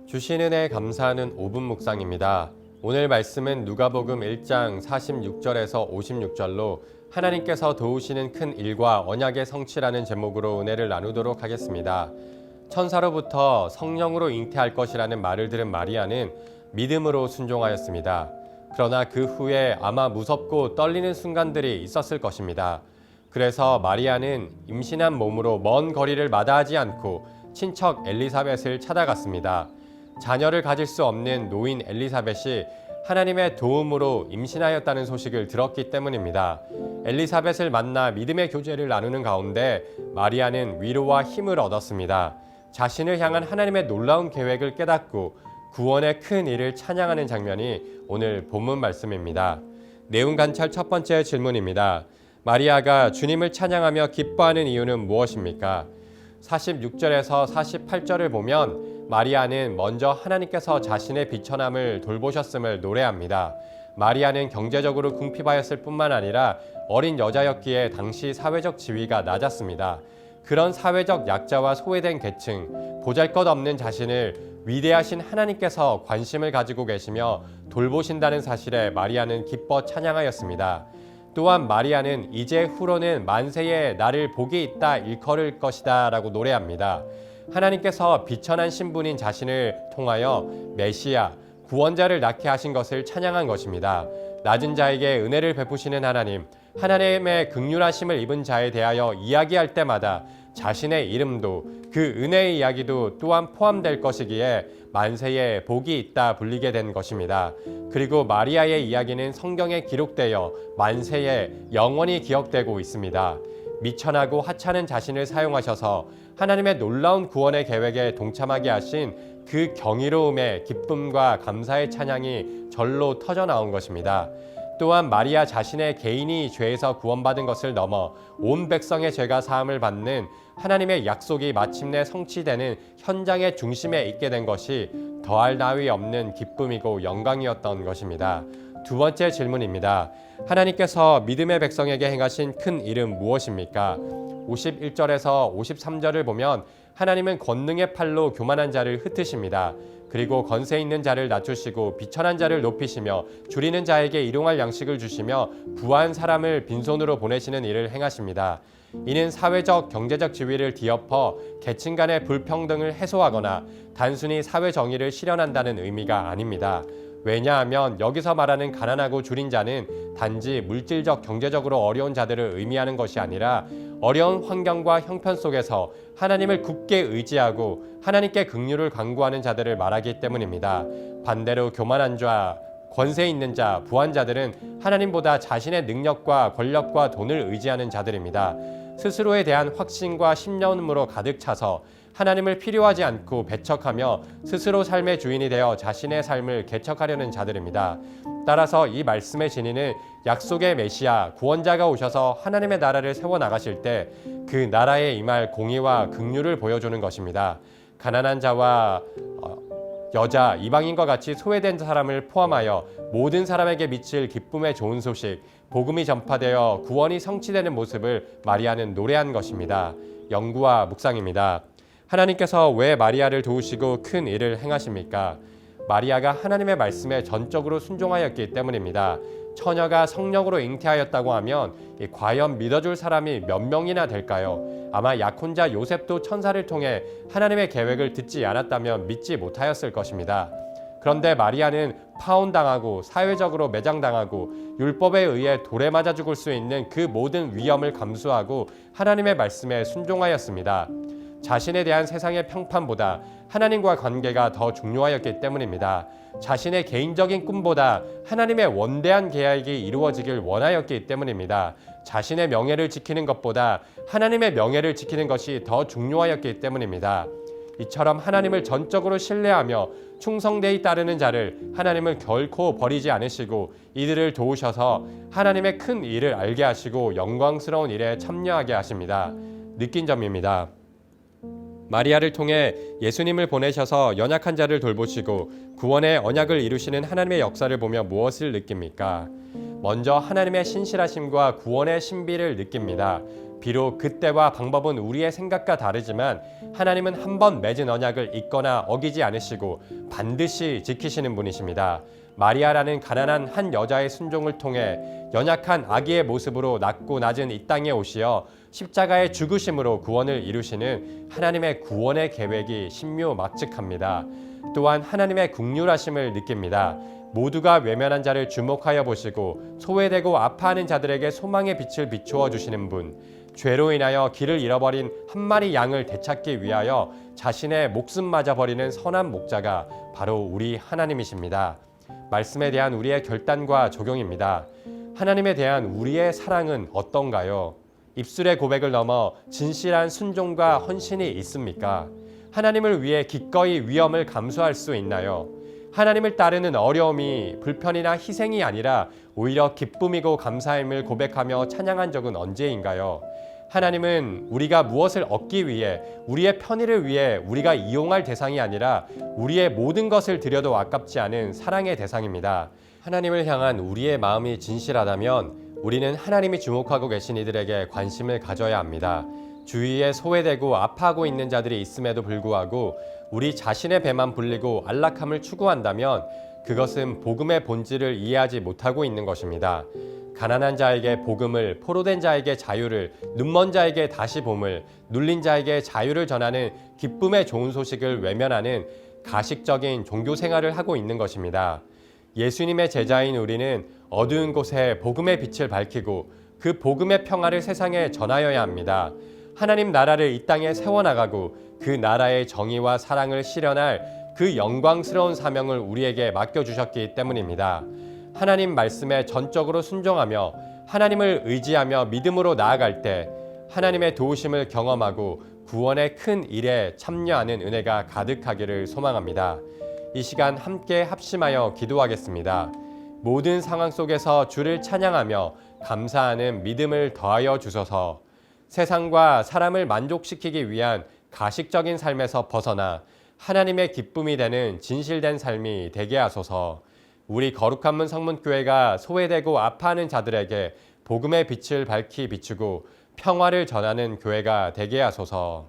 주신 은혜에 감사하는 5분 묵상입니다. 오늘 말씀은 누가복음 1장 46절에서 56절로 하나님께서 도우시는 큰 일과 언약의 성취라는 제목으로 은혜를 나누도록 하겠습니다. 천사로부터 성령으로 잉태할 것이라는 말을 들은 마리아는 믿음으로 순종하였습니다. 그러나 그 후에 아마 무섭고 떨리는 순간들이 있었을 것입니다. 그래서 마리아는 임신한 몸으로 먼 거리를 마다하지 않고 친척 엘리사벳을 찾아갔습니다. 자녀를 가질 수 없는 노인 엘리사벳이 하나님의 도움으로 임신하였다는 소식을 들었기 때문입니다. 엘리사벳을 만나 믿음의 교제를 나누는 가운데 마리아는 위로와 힘을 얻었습니다. 자신을 향한 하나님의 놀라운 계획을 깨닫고 구원의 큰 일을 찬양하는 장면이 오늘 본문 말씀입니다. 내용 관찰 첫 번째 질문입니다. 마리아가 주님을 찬양하며 기뻐하는 이유는 무엇입니까? 46절에서 48절을 보면 마리아는 먼저 하나님께서 자신의 비천함을 돌보셨음을 노래합니다. 마리아는 경제적으로 궁핍하였을 뿐만 아니라 어린 여자였기에 당시 사회적 지위가 낮았습니다. 그런 사회적 약자와 소외된 계층, 보잘것없는 자신을 위대하신 하나님께서 관심을 가지고 계시며 돌보신다는 사실에 마리아는 기뻐 찬양하였습니다. 또한 마리아는 이제 후로는 만세에 나를 복이 있다 일컬을 것이다 라고 노래합니다. 하나님께서 비천한 신분인 자신을 통하여 메시아, 구원자를 낳게 하신 것을 찬양한 것입니다. 낮은 자에게 은혜를 베푸시는 하나님, 하나님의 긍휼하심을 입은 자에 대하여 이야기할 때마다 자신의 이름도 그 은혜의 이야기도 또한 포함될 것이기에 만세에 복이 있다 불리게 된 것입니다. 그리고 마리아의 이야기는 성경에 기록되어 만세에 영원히 기억되고 있습니다. 미천하고 하찮은 자신을 사용하셔서 하나님의 놀라운 구원의 계획에 동참하게 하신 그 경이로움의 기쁨과 감사의 찬양이 절로 터져 나온 것입니다. 또한 마리아 자신의 개인이 죄에서 구원받은 것을 넘어 온 백성의 죄가 사함을 받는 하나님의 약속이 마침내 성취되는 현장의 중심에 있게 된 것이 더할 나위 없는 기쁨이고 영광이었던 것입니다. 두 번째 질문입니다. 하나님께서 믿음의 백성에게 행하신 큰 일은 무엇입니까? 51절에서 53절을 보면 하나님은 권능의 팔로 교만한 자를 흩으십니다. 그리고 권세 있는 자를 낮추시고 비천한 자를 높이시며 줄이는 자에게 일용할 양식을 주시며 부한 사람을 빈손으로 보내시는 일을 행하십니다. 이는 사회적 경제적 지위를 뒤엎어 계층 간의 불평등을 해소하거나 단순히 사회 정의를 실현한다는 의미가 아닙니다. 왜냐하면 여기서 말하는 가난하고 줄인 자는 단지 물질적 경제적으로 어려운 자들을 의미하는 것이 아니라 어려운 환경과 형편 속에서 하나님을 굳게 의지하고 하나님께 긍휼을 간구하는 자들을 말하기 때문입니다. 반대로 교만한 자, 권세 있는 자, 부한 자들은 하나님보다 자신의 능력과 권력과 돈을 의지하는 자들입니다. 스스로에 대한 확신과 신념으로 가득 차서 하나님을 필요하지 않고 배척하며 스스로 삶의 주인이 되어 자신의 삶을 개척하려는 자들입니다. 따라서 이 말씀의 진리는 약속의 메시아, 구원자가 오셔서 하나님의 나라를 세워나가실 때 그 나라에 임할 공의와 긍휼을 보여주는 것입니다. 가난한 자와 여자, 이방인과 같이 소외된 사람을 포함하여 모든 사람에게 미칠 기쁨의 좋은 소식, 복음이 전파되어 구원이 성취되는 모습을 마리아는 노래한 것입니다. 연구와 묵상입니다. 하나님께서 왜 마리아를 도우시고 큰 일을 행하십니까? 마리아가 하나님의 말씀에 전적으로 순종하였기 때문입니다. 처녀가 성령으로 잉태하였다고 하면 과연 믿어줄 사람이 몇 명이나 될까요? 아마 약혼자 요셉도 천사를 통해 하나님의 계획을 듣지 않았다면 믿지 못하였을 것입니다. 그런데 마리아는 파혼당하고 사회적으로 매장당하고 율법에 의해 돌에 맞아 죽을 수 있는 그 모든 위험을 감수하고 하나님의 말씀에 순종하였습니다. 자신에 대한 세상의 평판보다 하나님과 관계가 더 중요하였기 때문입니다. 자신의 개인적인 꿈보다 하나님의 원대한 계획이 이루어지길 원하였기 때문입니다. 자신의 명예를 지키는 것보다 하나님의 명예를 지키는 것이 더 중요하였기 때문입니다. 이처럼 하나님을 전적으로 신뢰하며 충성되이 따르는 자를 하나님은 결코 버리지 않으시고 이들을 도우셔서 하나님의 큰 일을 알게 하시고 영광스러운 일에 참여하게 하십니다. 느낀 점입니다. 마리아를 통해 예수님을 보내셔서 연약한 자를 돌보시고 구원의 언약을 이루시는 하나님의 역사를 보며 무엇을 느낍니까? 먼저 하나님의 신실하심과 구원의 신비를 느낍니다. 비록 그때와 방법은 우리의 생각과 다르지만 하나님은 한 번 맺은 언약을 잊거나 어기지 않으시고 반드시 지키시는 분이십니다. 마리아라는 가난한 한 여자의 순종을 통해 연약한 아기의 모습으로 낮고 낮은 이 땅에 오시어 십자가의 죽으심으로 구원을 이루시는 하나님의 구원의 계획이 신묘막측합니다. 또한 하나님의 긍휼하심을 느낍니다. 모두가 외면한 자를 주목하여 보시고 소외되고 아파하는 자들에게 소망의 빛을 비추어 주시는 분, 죄로 인하여 길을 잃어버린 한 마리 양을 되찾기 위하여 자신의 목숨마저 버리는 선한 목자가 바로 우리 하나님이십니다. 말씀에 대한 우리의 결단과 적용입니다. 하나님에 대한 우리의 사랑은 어떤가요? 입술의 고백을 넘어 진실한 순종과 헌신이 있습니까? 하나님을 위해 기꺼이 위험을 감수할 수 있나요? 하나님을 따르는 어려움이 불편이나 희생이 아니라 오히려 기쁨이고 감사함을 고백하며 찬양한 적은 언제인가요? 하나님은 우리가 무엇을 얻기 위해, 우리의 편의를 위해 우리가 이용할 대상이 아니라 우리의 모든 것을 드려도 아깝지 않은 사랑의 대상입니다. 하나님을 향한 우리의 마음이 진실하다면 우리는 하나님이 주목하고 계신 이들에게 관심을 가져야 합니다. 주위에 소외되고 아파하고 있는 자들이 있음에도 불구하고 우리 자신의 배만 불리고 안락함을 추구한다면 그것은 복음의 본질을 이해하지 못하고 있는 것입니다. 가난한 자에게 복음을, 포로된 자에게 자유를, 눈먼 자에게 다시 봄을, 눌린 자에게 자유를 전하는 기쁨의 좋은 소식을 외면하는 가식적인 종교 생활을 하고 있는 것입니다. 예수님의 제자인 우리는 어두운 곳에 복음의 빛을 밝히고 그 복음의 평화를 세상에 전하여야 합니다. 하나님 나라를 이 땅에 세워나가고 그 나라의 정의와 사랑을 실현할 그 영광스러운 사명을 우리에게 맡겨주셨기 때문입니다. 하나님 말씀에 전적으로 순종하며 하나님을 의지하며 믿음으로 나아갈 때 하나님의 도우심을 경험하고 구원의 큰 일에 참여하는 은혜가 가득하기를 소망합니다. 이 시간 함께 합심하여 기도하겠습니다. 모든 상황 속에서 주를 찬양하며 감사하는 믿음을 더하여 주소서. 세상과 사람을 만족시키기 위한 가식적인 삶에서 벗어나 하나님의 기쁨이 되는 진실된 삶이 되게 하소서. 우리 거룩한 문 성문교회가 소외되고 아파하는 자들에게 복음의 빛을 밝히 비추고 평화를 전하는 교회가 되게 하소서.